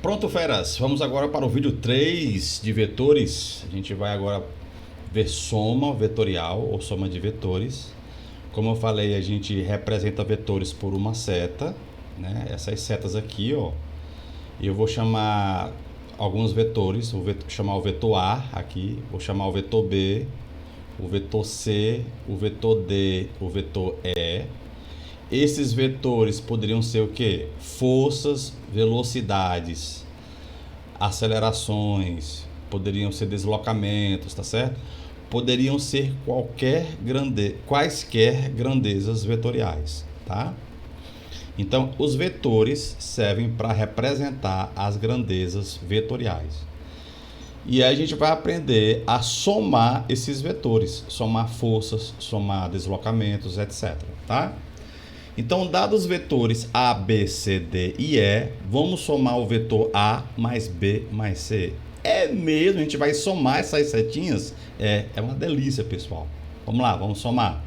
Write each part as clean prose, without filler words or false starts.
Pronto, feras, vamos agora para o vídeo 3 de vetores. A gente vai agora ver soma vetorial ou soma de vetores. Como eu falei, a gente representa vetores por uma seta, né? Essas setas aqui, ó. E eu vou chamar alguns vetores, vou chamar o vetor A aqui, vou chamar o vetor B, o vetor C, o vetor D, o vetor E. Esses vetores poderiam ser o que? Forças, velocidades, acelerações, poderiam ser deslocamentos, tá certo? Poderiam ser quaisquer grandezas vetoriais, tá? Então, os vetores servem para representar as grandezas vetoriais. E aí a gente vai aprender a somar esses vetores, somar forças, somar deslocamentos, etc, tá? Então, dados os vetores A, B, C, D e E, vamos somar o vetor A mais B mais C. É mesmo, a gente vai somar essas setinhas? É uma delícia, pessoal. Vamos lá, vamos somar.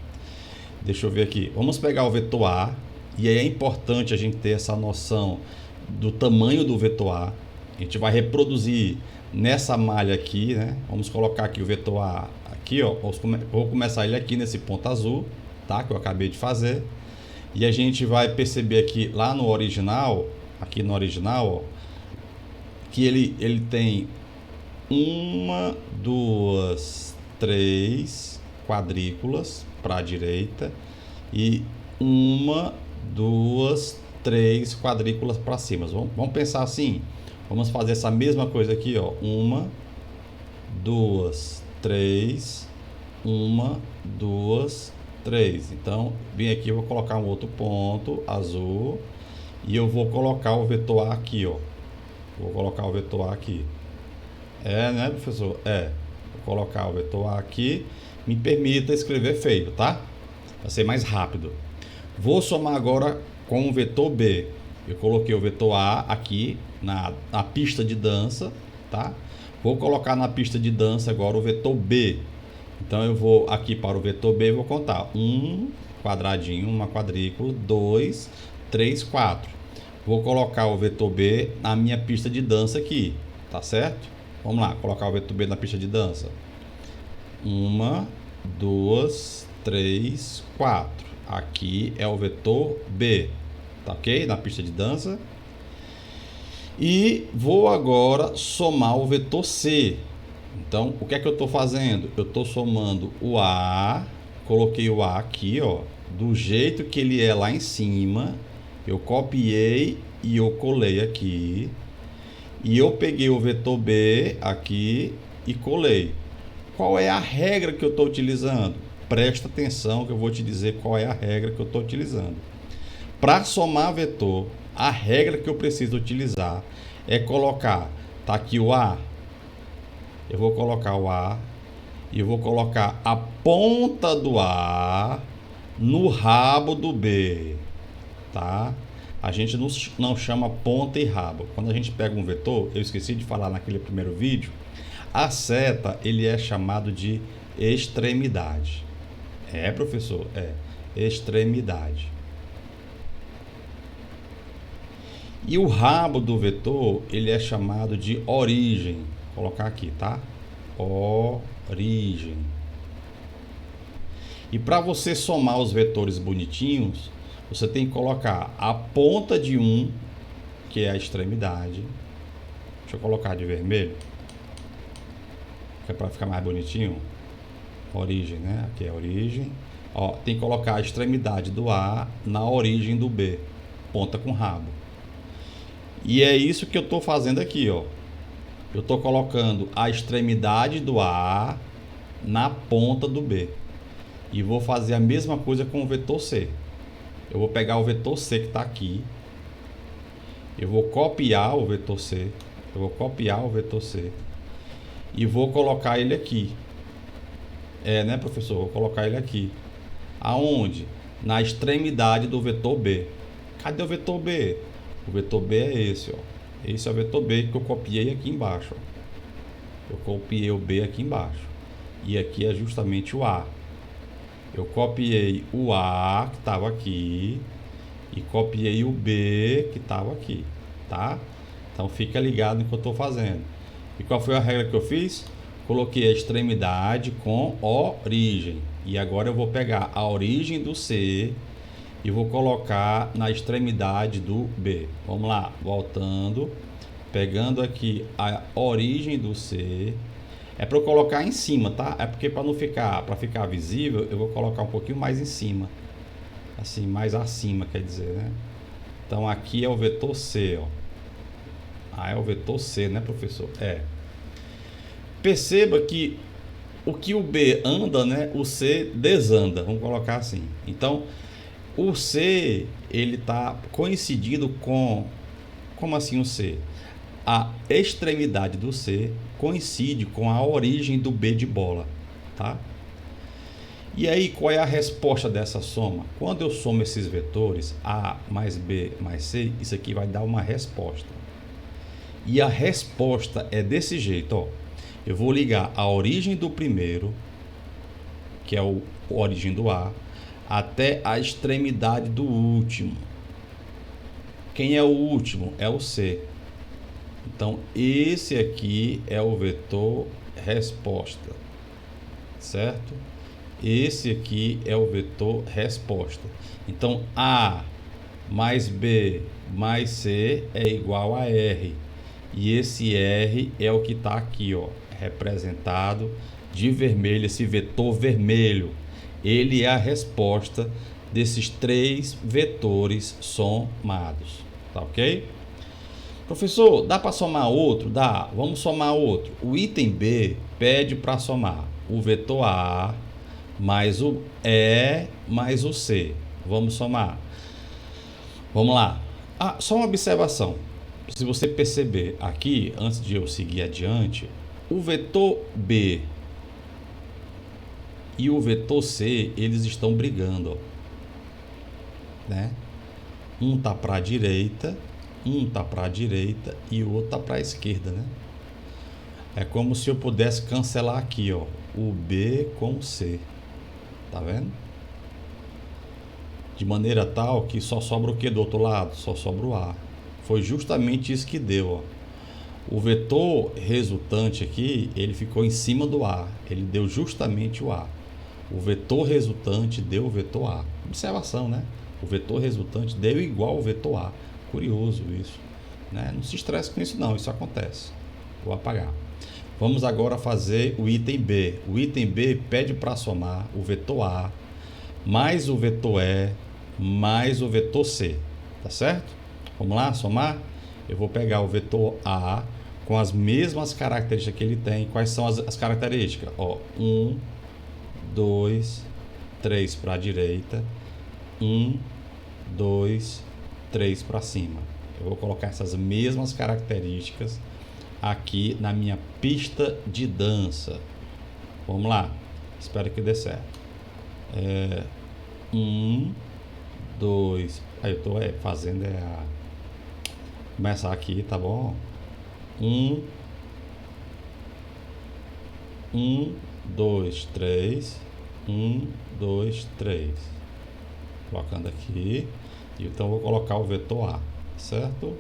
Deixa eu ver aqui. Vamos pegar o vetor A, e aí é importante a gente ter essa noção do tamanho do vetor A. A gente vai reproduzir nessa malha aqui, né? Vamos colocar aqui o vetor A aqui, ó. Vou começar ele aqui nesse ponto azul, tá? Que eu acabei de fazer. E a gente vai perceber aqui lá no original, aqui no original, ó, que ele tem uma, duas, três quadrículas para a direita e uma, duas, três quadrículas para cima. Vamos pensar assim. Vamos fazer essa mesma coisa aqui, ó. Uma, duas, três, uma, duas, 3. Então, vem aqui, eu vou colocar um outro ponto azul e eu vou colocar o vetor A aqui, ó. Vou colocar o vetor A aqui. Né, professor? Vou colocar o vetor A aqui. Me permita escrever feio, tá? Vai ser mais rápido. Vou somar agora com o vetor B. Eu coloquei o vetor A aqui na pista de dança, tá? Vou colocar na pista de dança agora o vetor B. Então eu vou aqui para o vetor B e vou contar. 1 quadradinho, uma quadrícula, 2, 3, 4. Vou colocar o vetor B na minha pista de dança aqui, tá certo? Vamos lá, colocar o vetor B na pista de dança. 1, 2, 3, 4. Aqui é o vetor B, tá ok? Na pista de dança. E vou agora somar o vetor C. Então, o que é que eu estou fazendo? Eu estou somando o A, coloquei o A aqui, ó, do jeito que ele é lá em cima. Eu copiei e eu colei aqui. E eu peguei o vetor B aqui e colei. Qual é a regra que eu estou utilizando? Presta atenção que eu vou te dizer qual é a regra que eu estou utilizando. Para somar vetor, a regra que eu preciso utilizar é colocar, tá aqui o A. Eu vou colocar o A e eu vou colocar a ponta do A no rabo do B, tá? A gente não chama ponta e rabo. Quando a gente pega um vetor, eu esqueci de falar naquele primeiro vídeo, a seta ele é chamado de extremidade. Professor? Extremidade. E o rabo do vetor ele é chamado de origem. Vou colocar aqui, tá? Origem. E para você somar os vetores bonitinhos, você tem que colocar a ponta de um, que é a extremidade. Deixa eu colocar de vermelho, que é para ficar mais bonitinho. Origem, né? Aqui é a origem. Ó, tem que colocar a extremidade do A na origem do B, ponta com rabo. E é isso que eu estou fazendo aqui, ó. Eu estou colocando a extremidade do A na ponta do B. E vou fazer a mesma coisa com o vetor C. Eu vou pegar o vetor C que está aqui. Eu vou copiar o vetor C. Eu vou copiar o vetor C. E vou colocar ele aqui. Né, professor? Vou colocar ele aqui. Aonde? Na extremidade do vetor B. Cadê o vetor B? O vetor B é esse, ó. Esse é o vetor B que eu copiei aqui embaixo. Eu copiei o B aqui embaixo. E aqui é justamente o A. Eu copiei o A que estava aqui e copiei o B que estava aqui, tá? Então fica ligado no que eu estou fazendo. E qual foi a regra que eu fiz? Coloquei a extremidade com origem. E agora eu vou pegar a origem do C e vou colocar na extremidade do B. Vamos lá, voltando, pegando aqui a origem do C. É para eu colocar em cima, tá? É porque para ficar visível, eu vou colocar um pouquinho mais em cima. Assim, mais acima, quer dizer, né? Então aqui é o vetor C, ó. Ah, é o vetor C, né, professor? É. Perceba que o B anda, né, o C desanda, vamos colocar assim. Então, o C, ele está coincidindo com... Como assim o C? A extremidade do C coincide com a origem do B de bola, tá? E aí, qual é a resposta dessa soma? Quando eu somo esses vetores, A mais B mais C, isso aqui vai dar uma resposta. E a resposta é desse jeito, ó. Eu vou ligar a origem do primeiro, que é a origem do A, até a extremidade do último. Quem é o último? É o C. Então, esse aqui é o vetor resposta, certo? Esse aqui é o vetor resposta. Então, A mais B mais C é igual a R. E esse R é o que está aqui, ó, representado de vermelho, esse vetor vermelho. Ele é a resposta desses três vetores somados, tá ok? Professor, dá para somar outro? Dá, vamos somar outro. O item B pede para somar o vetor A mais o E mais o C. Vamos somar. Vamos lá. Ah, só uma observação. Se você perceber aqui, antes de eu seguir adiante, o vetor B e o vetor C, eles estão brigando, ó, né? Um tá para a direita, e o outro tá para a esquerda, né? É como se eu pudesse cancelar aqui, ó, o B com o C. Tá vendo? De maneira tal que só sobra o que do outro lado? Só sobra o A. Foi justamente isso que deu, ó. O vetor resultante aqui, ele ficou em cima do A. Ele deu justamente o A. O vetor resultante deu o vetor A. Observação, né? O vetor resultante deu igual ao vetor A. Curioso isso, né? Não se estresse com isso não, isso acontece. Vou apagar. Vamos agora fazer o item B. O item B pede para somar o vetor A mais o vetor E mais o vetor C, tá certo? Vamos lá, somar? Eu vou pegar o vetor A com as mesmas características que ele tem. Quais são as características? Ó, 1, 2, 3 para a direita, 1, 2, 3 para cima. Eu vou colocar essas mesmas características aqui na minha pista de dança. Vamos lá, espero que dê certo. 1, 2, aí eu tô fazendo começar aqui, tá bom? 1, 2, 3, 1, 2, 3. Colocando aqui. Então vou colocar o vetor A, certo?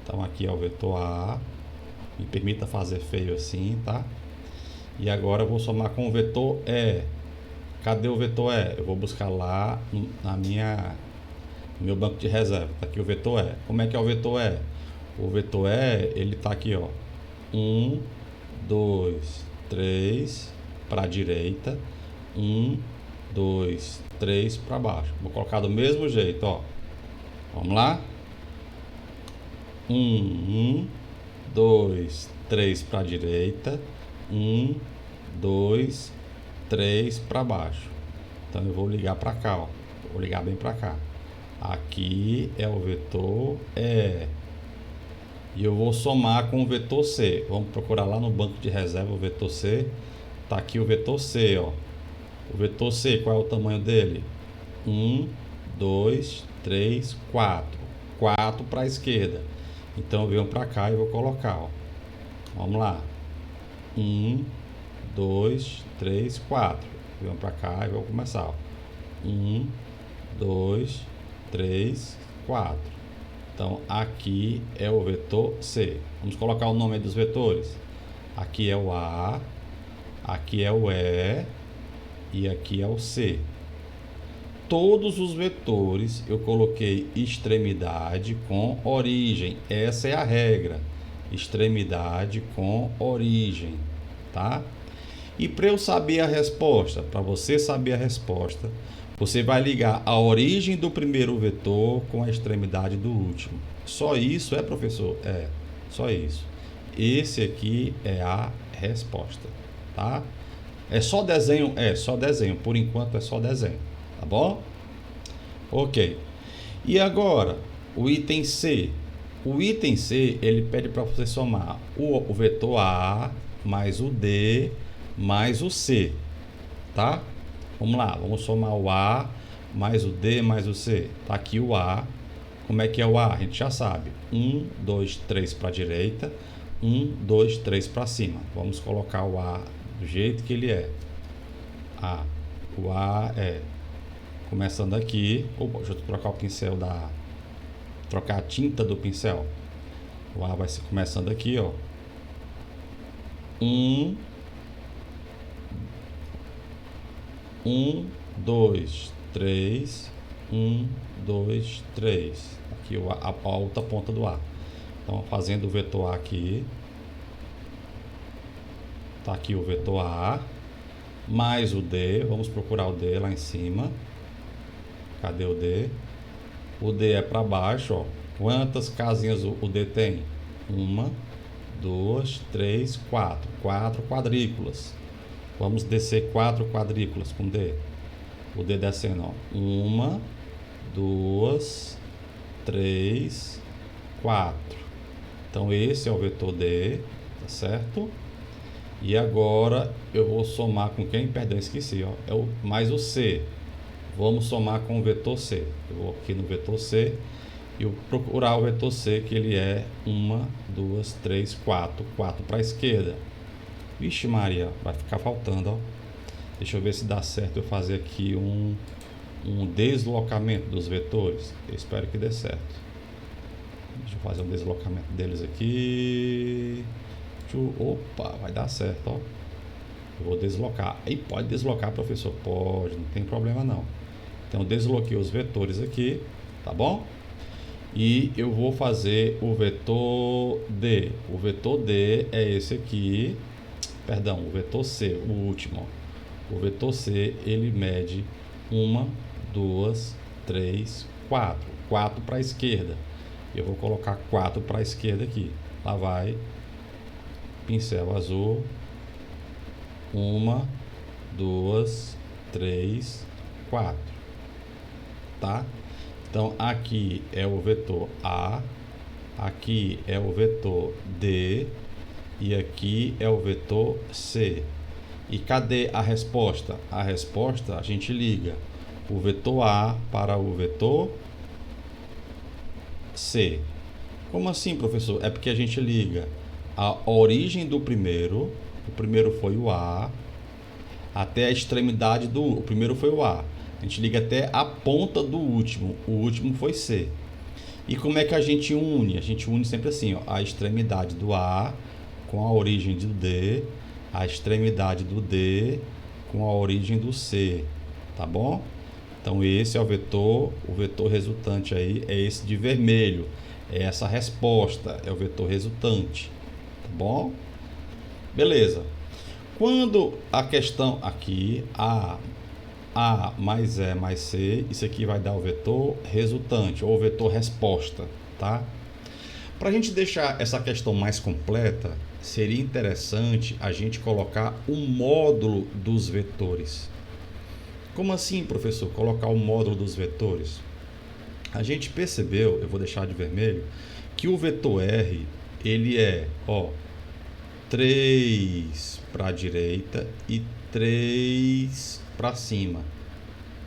Então aqui é o vetor A. Me permita fazer feio assim, tá? E agora eu vou somar com o vetor E. Cadê o vetor E? Eu vou buscar lá no meu banco de reserva. Tá aqui o vetor E. Como é que é o vetor E? O vetor E, ele tá aqui, ó. 1, 2, 3 para a direita. 1, 2, 3 para baixo. Vou colocar do mesmo jeito, ó. Vamos lá? 1, 2, 3 para a direita. 1, 2, 3 para baixo. Então eu vou ligar para cá, ó. Vou ligar bem para cá. Aqui é o vetor E. E eu vou somar com o vetor C. Vamos procurar lá no banco de reserva o vetor C. Tá aqui o vetor C, ó. O vetor C, qual é o tamanho dele? 1, 2, 3, 4. 4 para a esquerda. Então eu venho para cá e vou colocar, ó. Vamos lá. 1, 2, 3, 4. Venho para cá e vou começar, ó. 1, 2, 3, 4. Então, aqui é o vetor C. Vamos colocar o nome dos vetores. Aqui é o A, aqui é o E e aqui é o C. Todos os vetores eu coloquei extremidade com origem. Essa é a regra. Extremidade com origem, tá? E para eu saber a resposta, para você saber a resposta, você vai ligar a origem do primeiro vetor com a extremidade do último. Só isso, professor? É, só isso. Esse aqui é a resposta, tá? É só desenho? É, só desenho. Por enquanto é só desenho, tá bom? Ok. E agora, o item C. O item C, ele pede para você somar o vetor A mais o D mais o C, tá? Vamos lá, vamos somar o A mais o D mais o C. Tá aqui o A. Como é que é o A? A gente já sabe. 1, 2, 3 para a direita. 1, 2, 3 para cima. Vamos colocar o A do jeito que ele é. A. O A é... Começando aqui... Opa, deixa eu trocar o pincel da... Trocar a tinta do pincel. O A vai ser começando aqui, ó. 1, 2, 3, 1, 2, 3. Aqui a outra ponta do A. Então, fazendo o vetor A aqui. Tá aqui o vetor A. Mais o D. Vamos procurar o D lá em cima. Cadê o D? O D é para baixo, ó. Quantas casinhas o D tem? 1, 2, 3, 4. 4 quadrículas. Vamos descer 4 quadrículas com D. O D descendo, ó. 1, 2, 3, 4. Então, esse é o vetor D, tá certo? E agora, eu vou somar com quem? Perdão, esqueci, ó. É o, mais o C. Vamos somar com o vetor C. Eu vou aqui no vetor C e eu procurar o vetor C, que ele é 1, 2, 3, 4. 4 para a esquerda. Vixe Maria, vai ficar faltando, ó. Deixa eu ver se dá certo eu fazer aqui um deslocamento dos vetores. Eu espero que dê certo. Deixa eu fazer um deslocamento deles aqui. Opa, vai dar certo, ó. Eu vou deslocar. Aí pode deslocar, professor? Pode, não tem problema não. Então eu desloquei os vetores aqui, tá bom? E eu vou fazer o vetor D. O vetor D é esse aqui. Perdão, o vetor C, o último. O vetor C, ele mede 1, 2, 3, 4. 4 para a esquerda. Eu vou colocar 4 para a esquerda aqui. Lá vai. Pincel azul. 1, 2, 3, 4. Tá? Então, aqui é o vetor A. Aqui é o vetor D. E aqui é o vetor C. E cadê a resposta? A resposta a gente liga o vetor A para o vetor C. Como assim, professor? É porque a gente liga a origem do primeiro. O primeiro foi o A. Até a extremidade do... O primeiro foi o A. A gente liga até a ponta do último. O último foi C. E como é que a gente une? A gente une sempre assim, ó, a extremidade do A com a origem do D, a extremidade do D com a origem do C, tá bom? Então esse é o vetor resultante aí é esse de vermelho, é essa resposta, é o vetor resultante, tá bom? Beleza. Quando a questão aqui, A mais E mais C, isso aqui vai dar o vetor resultante, ou vetor resposta, tá? Para a gente deixar essa questão mais completa, seria interessante a gente colocar o módulo dos vetores. Como assim, professor, colocar o módulo dos vetores? A gente percebeu, eu vou deixar de vermelho, que o vetor R, ele é, ó, 3 para a direita e 3 para cima.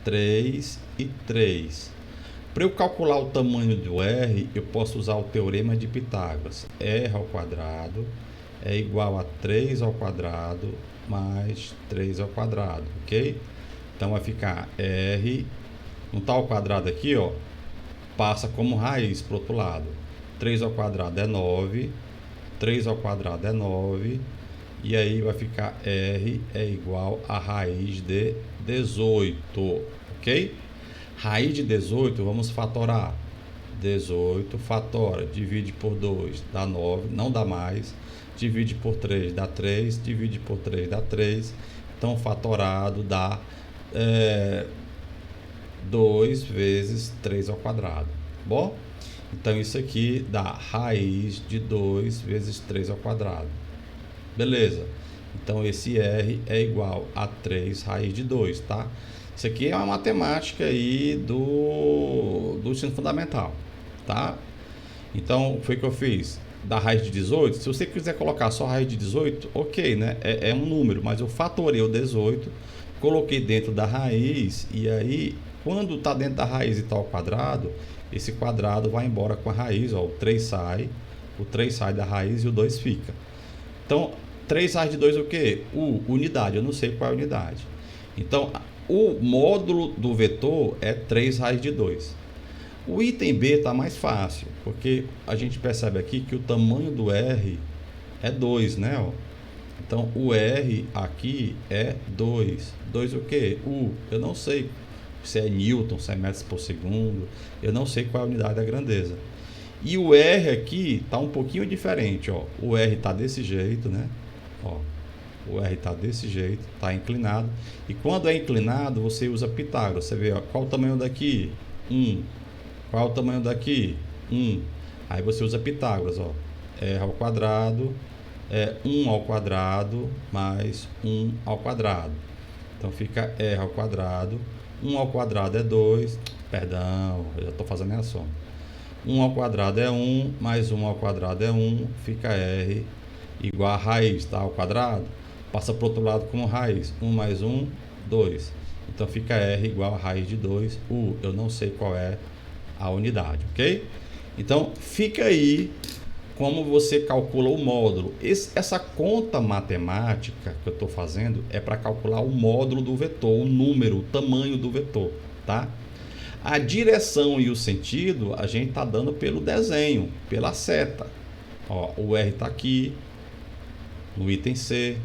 3 e 3. Para eu calcular o tamanho do R, eu posso usar o teorema de Pitágoras. R ao quadrado é igual a 3 ao quadrado mais 3 ao quadrado, ok? Então vai ficar R, não está ao quadrado aqui, ó, passa como raiz para o outro lado. 3 ao quadrado é 9, 3 ao quadrado é 9, e aí vai ficar R é igual a raiz de 18, ok? Raiz de 18, vamos fatorar. 18 fatora, divide por 2, dá 9, não dá mais. Divide por 3, dá 3, divide por 3, dá 3. Então, fatorado dá 2 vezes 3 ao quadrado. Bom? Então, isso aqui dá raiz de 2 vezes 3 ao quadrado. Beleza? Então, esse R é igual a 3 raiz de 2, tá? Isso aqui é uma matemática aí do ensino fundamental, tá? Então, foi o que eu fiz. Da raiz de 18, se você quiser colocar só raiz de 18, ok, né? É um número, mas eu fatorei o 18, coloquei dentro da raiz, e aí, quando está dentro da raiz e está ao quadrado, esse quadrado vai embora com a raiz, ó, o 3 sai da raiz e o 2 fica. Então, 3 raiz de 2 o quê? Unidade, eu não sei qual é a unidade. Então, o módulo do vetor é 3 raiz de 2. O item B está mais fácil, porque a gente percebe aqui que o tamanho do R é 2, né? Ó. Então, o R aqui é 2. 2 o quê? Eu não sei se é Newton, se é metros por segundo, eu não sei qual é a unidade da grandeza. E o R aqui está um pouquinho diferente, ó. O R está desse jeito, né? Ó. O R está desse jeito, está inclinado. E quando é inclinado, você usa Pitágoras. Você vê, ó, qual o tamanho daqui? 1. Qual o tamanho daqui? 1. Aí você usa Pitágoras, ó. R ao quadrado é 1 ao quadrado mais 1 ao quadrado. Então fica R ao quadrado. 1 ao quadrado é 2. Perdão, eu já estou fazendo a soma. 1 ao quadrado é 1, mais 1 ao quadrado é 1. Fica R igual a raiz, tá? Ao quadrado. Passa para o outro lado como raiz. 1 mais 1, 2. Então fica R igual a raiz de 2. Eu não sei qual é a unidade, ok? Então, fica aí como você calcula o módulo. Essa conta matemática que eu estou fazendo é para calcular o módulo do vetor, o número, o tamanho do vetor, tá? A direção e o sentido a gente está dando pelo desenho, pela seta. Ó, o R está aqui, no item C.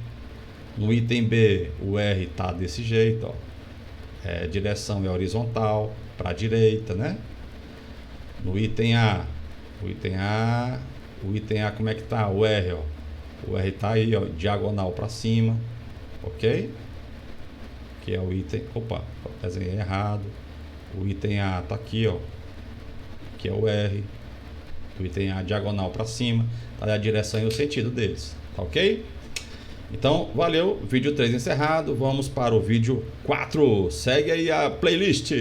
No item B, o R está desse jeito, ó. Direção é horizontal, para a direita, né? No item A, como é que tá? O R, ó. O R tá aí, ó, diagonal para cima, ok? Que é o item, opa, desenhei errado. O item A tá aqui, ó, que é o R. O item A diagonal para cima, tá? A direção e o sentido deles, tá ok? Então, valeu, vídeo 3 encerrado, vamos para o vídeo 4. Segue aí a playlist.